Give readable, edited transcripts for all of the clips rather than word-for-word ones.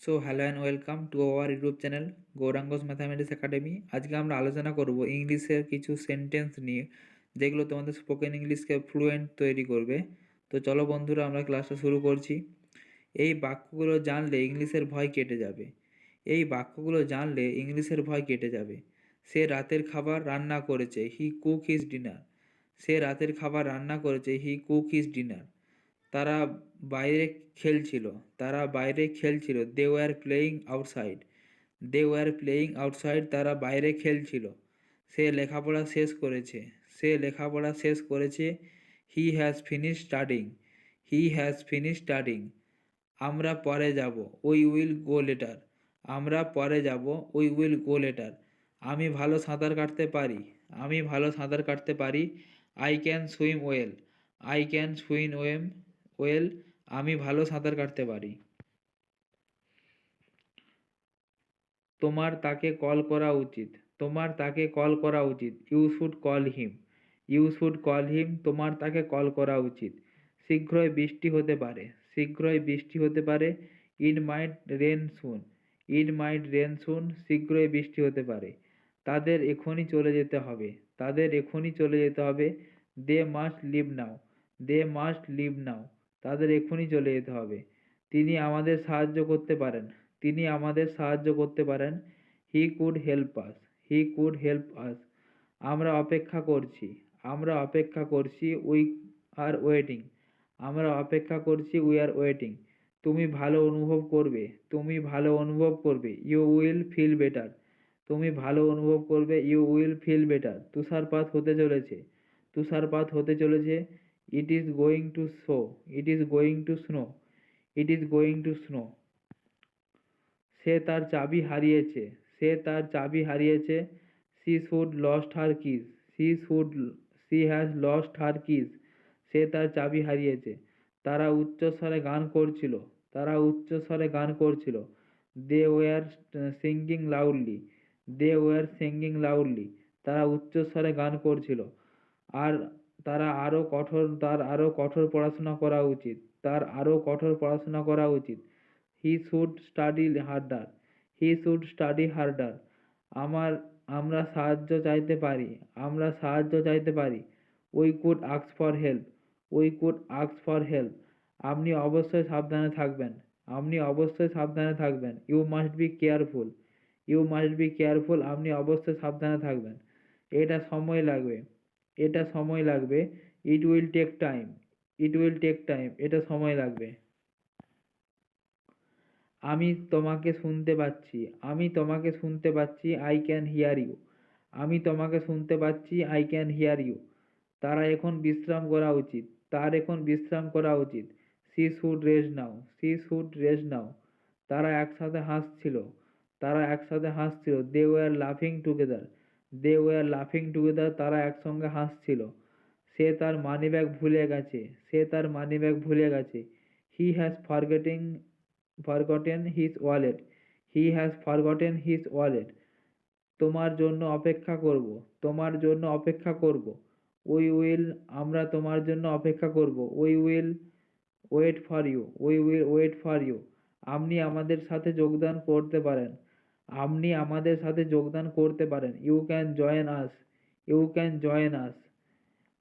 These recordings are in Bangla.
So hello and welcome to our YouTube channel Gouranga's mathematics academy. আজকে আমরা আলোচনা করব ইংলিশের কিছু সেন্টেন্স নিয়ে, যেগুলো তোমাদের স্পোকেন ইংলিশকে ফ্লুয়েন্ট তৈরি করবে। তো চলো বন্ধুরা, আমরা ক্লাসটা শুরু করছি। এই বাক্যগুলো জানলে ইংলিশের ভয় কেটে যাবে। এই বাক্যগুলো জানলে ইংলিশের ভয় কেটে যাবে। সে রাতের খাবার রান্না করেছে, হি কুক হিজ ডিনার। সে রাতের খাবার রান্না করেছে, হি কুক হিজ ডিনার। তারা বাইরে খেলছিল, তারা বাইরে খেলছিল, they were playing outside. They were playing outside, তারা বাইরে খেলছিল। সে লেখাপড়া শেষ করেছে, সে লেখাপড়া শেষ করেছে, he has finish studying. He has finish studying. আমরা পরে যাব, উই উইল গো লেটার। আমরা পরে যাব, উই উইল গো লেটার। আমি ভালো সাঁতার কাটতে পারি, আমি ভালো সাঁতার কাটতে পারি, I can swim well. I can swim well, আমি ভালো সাঁতার কাটতে পারি। তোমার তাকে কল করা উচিত, তোমার তাকে কল করা উচিত, you should call him. You should call him, তোমার তাকে কল করা উচিত। শীঘ্রই বৃষ্টি হতে পারে, শীঘ্রই বৃষ্টি হতে পারে, it mite rain soon. It mite rain সুন, শীঘ্রই বৃষ্টি হতে পারে। তাদের এখনই চলে যেতে হবে, তাদের এখনই চলে যেতে হবে, they must leave now. They must leave now, তাদের এখনই চলে যেতে হবে। তিনি আমাদের সাহায্য করতে পারেন, তিনি আমাদের সাহায্য করতে পারেন, he could help us. He could help us. আমরা অপেক্ষা করছি, আমরা অপেক্ষা করছি, উই আর ওয়েটিং। আমরা অপেক্ষা করছি, উই আর ওয়েটিং। তুমি ভালো অনুভব করবে, তুমি ভালো অনুভব করবে, ইউ উইল ফিল বেটার। তুমি ভালো অনুভব করবে, ইউ উইল ফিল বেটার। তুষারপাত হতে চলেছে, তুষারপাত হতে চলেছে, it is going to snow. It is going to snow. It is going to snow. সে তার চাবি হারিয়েছে, সে তার চাবি হারিয়েছে, she should lost her keys. She has lost her keys. সে তার চাবি হারিয়েছে। তারা উচ্চস্বরে গান করছিল, তারা উচ্চস্বরে গান করছিল, they were singing loudly. They were singing loudly, তারা উচ্চস্বরে গান করছিল। আর তার আরো কঠোর পড়াশোনা করা উচিত, তার আরো কঠোর পড়াশোনা করা উচিত, he should study harder. He should study harder. আমার আমরা সাহায্য চাইতে পারি, আমরা সাহায্য চাইতে পারি, we could ask for help. We could ask for help. আপনি অবশ্যই সাবধানে থাকবেন, আপনি অবশ্যই সাবধানে থাকবেন, you must be careful. You must be careful, আপনি অবশ্যই সাবধানে থাকবেন। এটা সময় লাগবে, এটা সময় লাগবে, it will take time. It will take time, এটা সময় লাগবে। আমি তোমাকে শুনতে পাচ্ছি, আমি তোমাকে শুনতে পাচ্ছি, আই ক্যান হিয়ার ইউ। আমি তোমাকে শুনতে পাচ্ছি, আই ক্যান হিয়ার ইউ। তারা এখন বিশ্রাম করা উচিত, তার এখন বিশ্রাম করা উচিত, she should rest now. She should rest now. তারা একসাথে হাসছিল, তারা একসাথে হাসছিল, দে ওয়ার লাফিং টুগেদার। দে ওয়ার লাফিং টুগেদার, তারা একসঙ্গে হাসছিল। সে তার মানিব্যাগ ভুলে গেছে, সে তার মানিব্যাগ ভুলে গেছে, he has forgotten his wallet. He has forgotten his wallet. তোমার জন্য অপেক্ষা করব, তোমার জন্য অপেক্ষা করব, উই উইল। আমরা তোমার জন্য অপেক্ষা করব, we will wait for you. We will wait for you. আপনি আমাদের সাথে যোগদান করতে পারেন, আপনি আমাদের সাথে যোগদান করতে পারেন, you can join us. You can join us.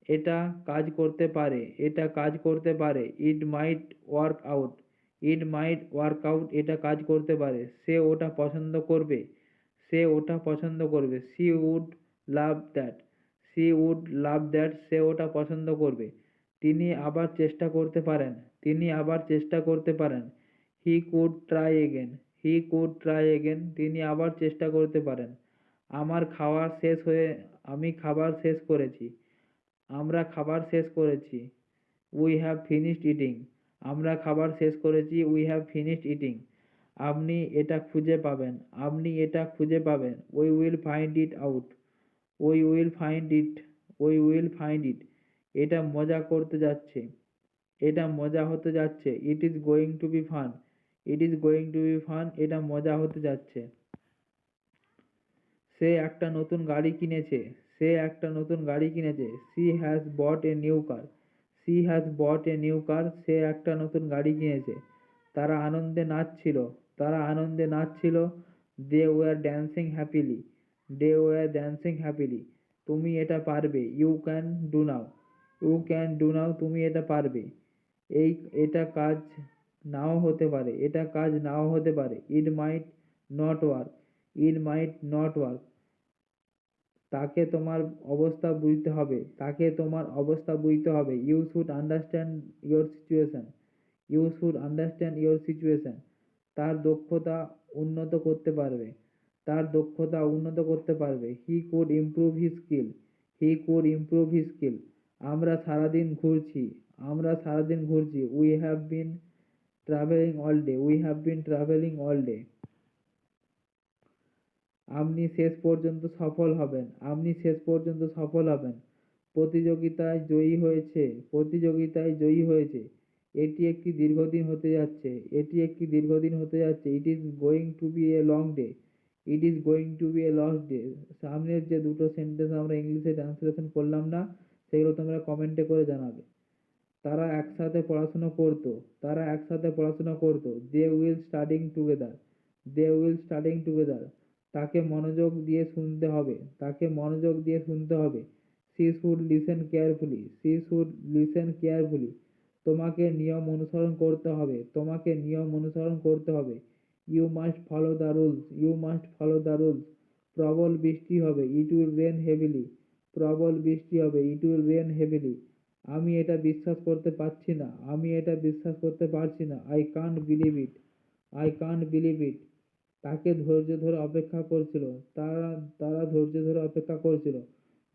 এটা কাজ করতে পারে, এটা কাজ করতে পারে, it might work out. It might work out, এটা কাজ করতে পারে, সে ওটা পছন্দ করবে, সে ওটা পছন্দ করবে, she would love that. She would love that, সে ওটা পছন্দ করবে। তিনি আবার চেষ্টা করতে পারেন, তিনি আবার চেষ্টা করতে পারেন, he could try again. He could try again, তিনি আবার চেষ্টা করতে পারেন। আমার খাওয়া শেষ হয়ে, আমি খাবার শেষ করেছি, আমরা খাবার শেষ করেছি, উই হ্যাভ ফিনিশড ইটিং। আমরা খাবার শেষ করেছি, উই হ্যাভ ফিনিশড ইটিং। আপনি এটা খুঁজে পাবেন, আপনি এটা খুঁজে পাবেন, we will find it out. We will find it. We will find it. এটা মজা করতে যাচ্ছে, এটা মজা হতে যাচ্ছে, it is going to B fun. It is going to B fun, এটা মজা হতে যাচ্ছে। সে একটা নতুন গাড়ি কিনেছে, সে একটা নতুন গাড়ি কিনেছে, she has bought a new car. She has bought a new car, সে একটা নতুন গাড়ি কিনেছে। তারা আনন্দে নাচছিল, তারা আনন্দে নাচছিল। They were dancing happily, they were dancing happily. তুমি এটা পারবে, you can do now, you can do now, তুমি এটা পারবে। এই এটা কাজ নাও হতে পারে, এটা কাজ নাও হতে পারে। It might not work, it might not work. তাকে তোমার অবস্থা বুঝতে হবে, তাকে তোমার অবস্থা বুঝতে হবে। You should understand your situation, you should understand your situation. তার দক্ষতা উন্নত করতে পারবে, তার দক্ষতা উন্নত করতে পারবে। He could improve his skill, he could improve his skill. আমরা সারাদিন ঘুরছি, আমরা সারাদিন ঘুরছি। We have been travelling all day, we have been travelling all day. আপনি শেষ পর্যন্ত সফল হবেন, আপনি শেষ পর্যন্ত সফল হবেন। প্রতিযোগিতায় জয়ী হয়েছে, প্রতিযোগিতায় জয়ী হয়েছে। এটি একটি দীর্ঘদিন হতে যাচ্ছে, এটি একটি দীর্ঘদিন হতে যাচ্ছে। It is going to be a long day, it is going to be a long day. সামনের যে দুটো সেন্টেন্স আমরা ইংলিশে ট্রান্সলেশন করলাম না, সেগুলো তোমরা কমেন্টে করে জানাবে। তারা একসাথে পড়াশোনা করতো, তারা একসাথে পড়াশোনা করতো। They will studying together, they will studying together. তাকে মনোযোগ দিয়ে শুনতে হবে, তাকে মনোযোগ দিয়ে শুনতে হবে। She should listen carefully, she should listen carefully. তোমাকে নিয়ম অনুসরণ করতে হবে, তোমাকে নিয়ম অনুসরণ করতে হবে। You must follow the rules, you must follow the rules. প্রবল বৃষ্টি হবে, ইট উইল রেন হেভিলি, প্রবল বৃষ্টি হবে, ইট উইল রেন হেভিলি। আমি এটা বিশ্বাস করতে পারছি না, আমি এটা বিশ্বাস করতে পারছি না। I can't believe it, I can't believe it. তাকে ধৈর্য ধরে অপেক্ষা করছিল, তারা তারা ধৈর্য ধরে অপেক্ষা করছিল।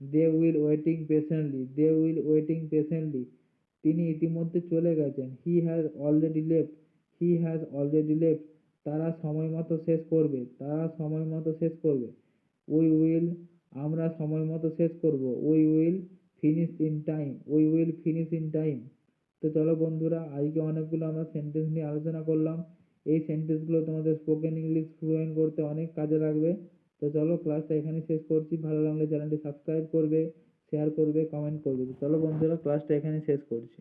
They will waiting patiently, they will waiting patiently. তিনি ইতিমধ্যে চলে গেছেন। He has already left, he has already left. তারা সময় মতো শেষ করবে, তারা সময় মতো শেষ করবে। উই উইল, আমরা সময় মতো শেষ করব। We will finish in time, we will finish in time. তো চলো বন্ধুরা, আজকে অনেকগুলো আমরা সেন্টেন্স নিয়ে আলোচনা করলাম। এই সেন্টেন্সগুলো তোমাদের স্পোকেন ইংলিশ ফ্লুয়েন্ট করতে অনেক কাজে লাগবে। তো চলো, ক্লাসটা এখানে শেষ করছি। ভালো লাগলে চ্যানেলটি সাবস্ক্রাইব করবে, শেয়ার করবে, কমেন্ট করবে। তো চলো বন্ধুরা, ক্লাসটা এখানে শেষ করছি।